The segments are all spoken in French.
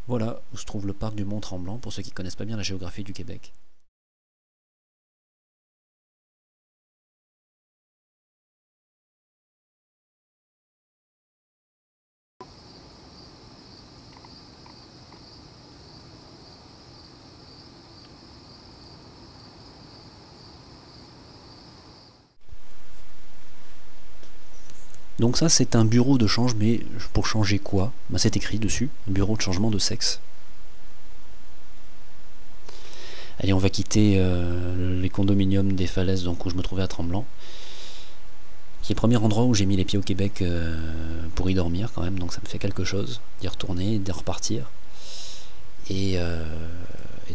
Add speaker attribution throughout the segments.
Speaker 1: Voilà où se trouve le parc du Mont-Tremblant, pour ceux qui ne connaissent pas bien la géographie du Québec. Donc ça c'est un bureau de change, mais pour changer quoi? Bah, c'est écrit dessus, bureau de changement de sexe. Allez, on va quitter les condominiums des Falaises, donc où je me trouvais à Tremblant, qui est le premier endroit où j'ai mis les pieds au Québec pour y dormir quand même, donc ça me fait quelque chose d'y retourner, d'y repartir. Et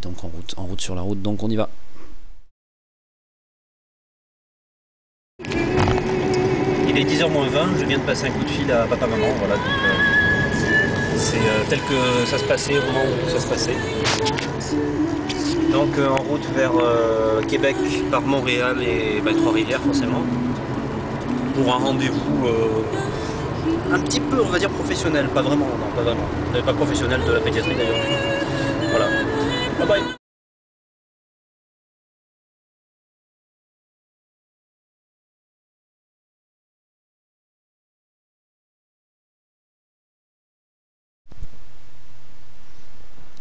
Speaker 1: donc en route sur la route, donc on y va. Il est 10h moins 20, je viens de passer un coup de fil à papa-maman, voilà, donc c'est tel que ça se passait au moment où ça se passait. Donc en route vers Québec par Montréal et Trois-Rivières forcément, pour un rendez-vous un petit peu, on va dire, professionnel, pas vraiment, non, pas vraiment. Pas professionnel de la pédiatrie d'ailleurs. Voilà. Bye bye.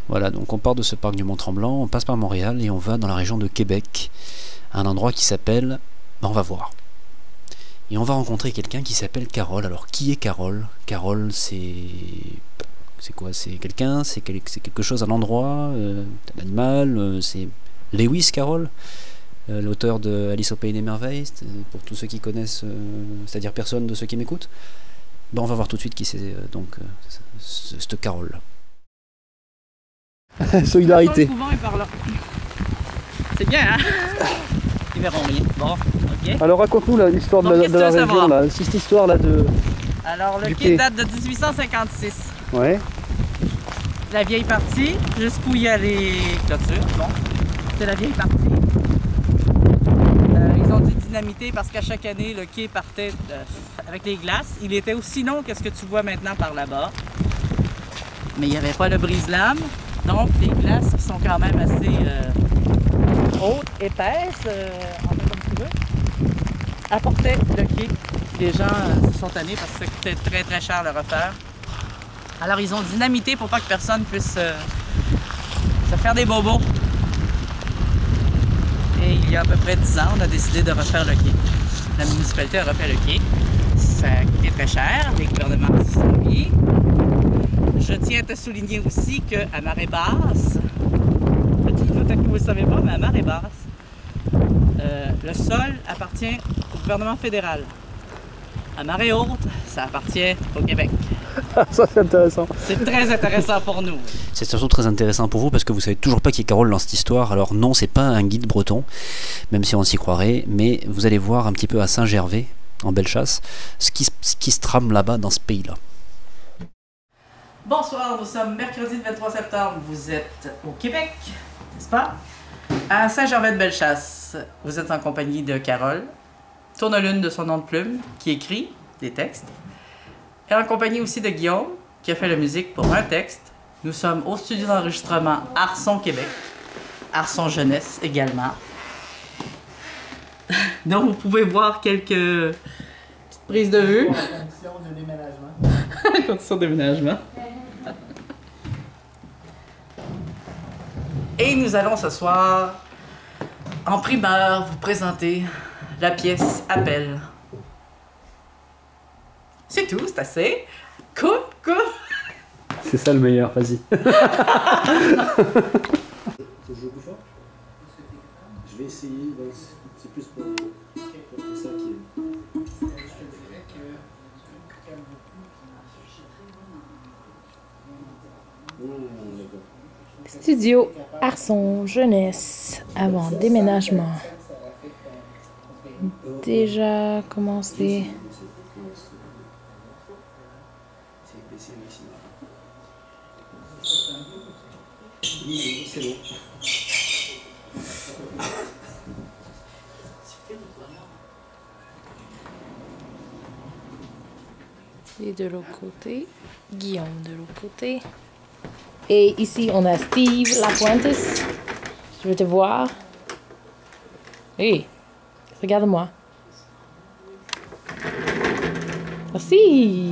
Speaker 1: Voilà, donc on part de ce parc du Mont-Tremblant, on passe par Montréal et on va dans la région de Québec, à un endroit qui s'appelle... Ben, on va voir. Et on va rencontrer quelqu'un qui s'appelle Carole. Alors, qui est Carole? Carole, c'est... C'est quoi? C'est quelqu'un? C'est quelque chose, un endroit? Un animal? C'est Lewis Carroll, l'auteur de Alice au Pays des Merveilles, pour tous ceux qui connaissent, c'est-à-dire personne de ceux qui m'écoutent. Ben, on va voir tout de suite qui c'est, donc, cette Carole. Solidarité.
Speaker 2: Le couvent est par là. C'est bien, hein? Ils verront rien. Bon, ok.
Speaker 1: Alors raconte-nous l'histoire de la région, là. Cette histoire là de...
Speaker 2: Alors le quai date de 1856.
Speaker 1: Ouais.
Speaker 2: La vieille partie, jusqu'où il y a les clôtures. Bon, c'est la vieille partie. Ils ont dû dynamiter parce qu'à chaque année, le quai partait avec les glaces. Il était aussi long que ce que tu vois maintenant par là-bas. Mais il n'y avait pas le brise-lame. Donc, les glaces qui sont quand même assez hautes, épaisses, un peu comme tu veux, apportaient le quai. Les gens se sont tannés parce que ça coûtait très très cher le refaire. Alors, ils ont dynamité pour pas que personne puisse se faire des bobos. Et il y a à peu près 10 ans, on a décidé de refaire le quai. La municipalité a refait le quai. Ça a coûté très cher, les gouvernements s'y sont mis. Je tiens à te souligner aussi qu'à marée basse, peut-être que vous ne le savez pas, mais à marée basse, le sol appartient au gouvernement fédéral. À marée haute, ça appartient au Québec.
Speaker 1: Ça c'est intéressant.
Speaker 2: C'est très intéressant pour nous.
Speaker 1: C'est surtout très intéressant pour vous parce que vous savez toujours pas qui est Carole dans cette histoire. Alors non, c'est pas un guide breton, même si on s'y croirait, mais vous allez voir un petit peu à Saint-Gervais, en Bellechasse, ce qui se trame là-bas dans ce pays-là.
Speaker 2: Bonsoir, nous sommes mercredi le 23 septembre. Vous êtes au Québec, n'est-ce pas? À Saint-Gervais-de-Bellechasse. Vous êtes en compagnie de Carole, tourne-lune de son nom de plume, qui écrit des textes. Et en compagnie aussi de Guillaume, qui a fait la musique pour un texte. Nous sommes au studio d'enregistrement Arson Québec, Arson Jeunesse également. Donc vous pouvez voir quelques petites prises de vue.
Speaker 3: Pour la condition de déménagement.
Speaker 2: Condition de déménagement. Et nous allons ce soir, en primeur, vous présenter la pièce Appel. C'est tout, c'est assez. Cool, cool.
Speaker 1: C'est ça le meilleur, vas-y.
Speaker 3: Je vais essayer, c'est plus pour ça qui est. Je te dirais que calme beaucoup.
Speaker 4: Studio Arson Jeunesse avant déménagement. Déjà commencé.
Speaker 3: C'est bon.
Speaker 4: Et de l'autre côté, Guillaume de l'autre côté. Et ici, on a Steve Lapuentes. Je veux te voir. Hey, regarde-moi. Merci.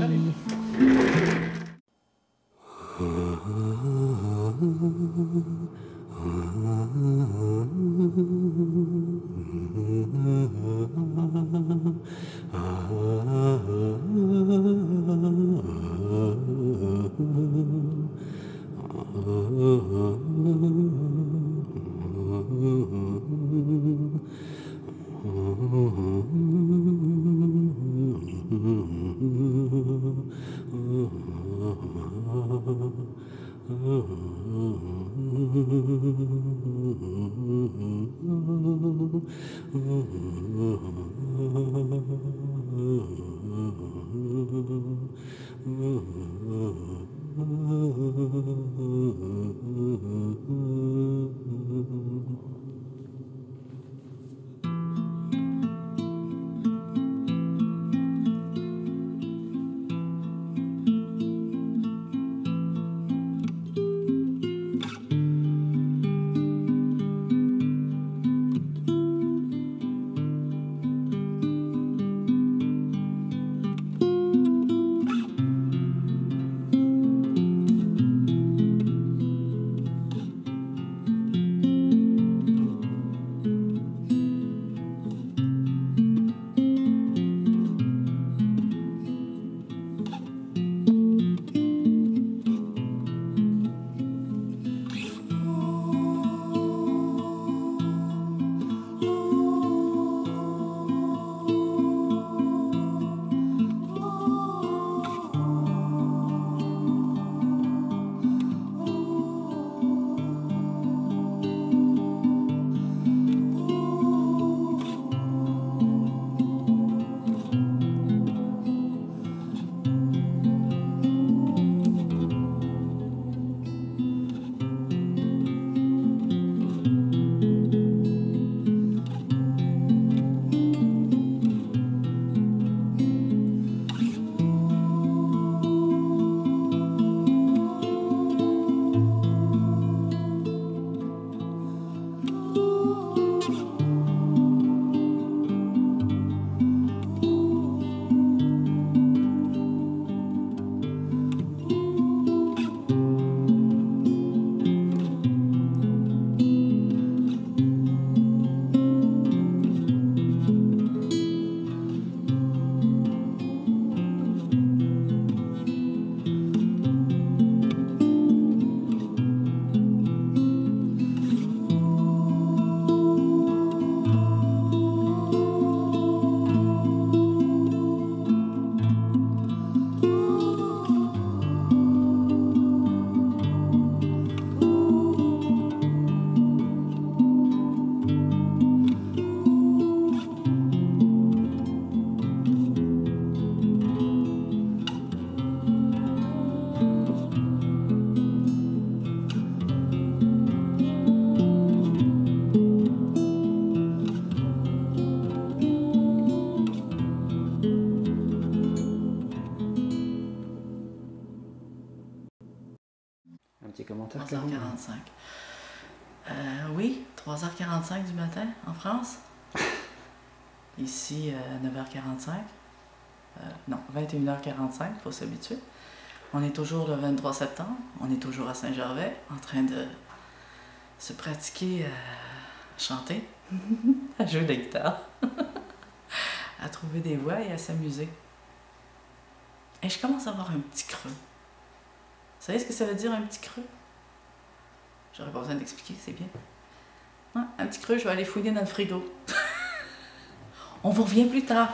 Speaker 1: petit commentaire.
Speaker 2: 3h45. Oui, 3h45 du matin en France. Ici, 9h45. Non, 21h45, il faut s'habituer. On est toujours le 23 septembre. On est toujours à Saint-Gervais, en train de se pratiquer à chanter, à jouer de la guitare, à trouver des voix et à s'amuser. Et je commence à avoir un petit creux. Vous savez ce que ça veut dire, un petit creux? J'aurais pas besoin d'expliquer, c'est bien. Ouais, un petit creux, je vais aller fouiller dans le frigo. On vous revient plus tard.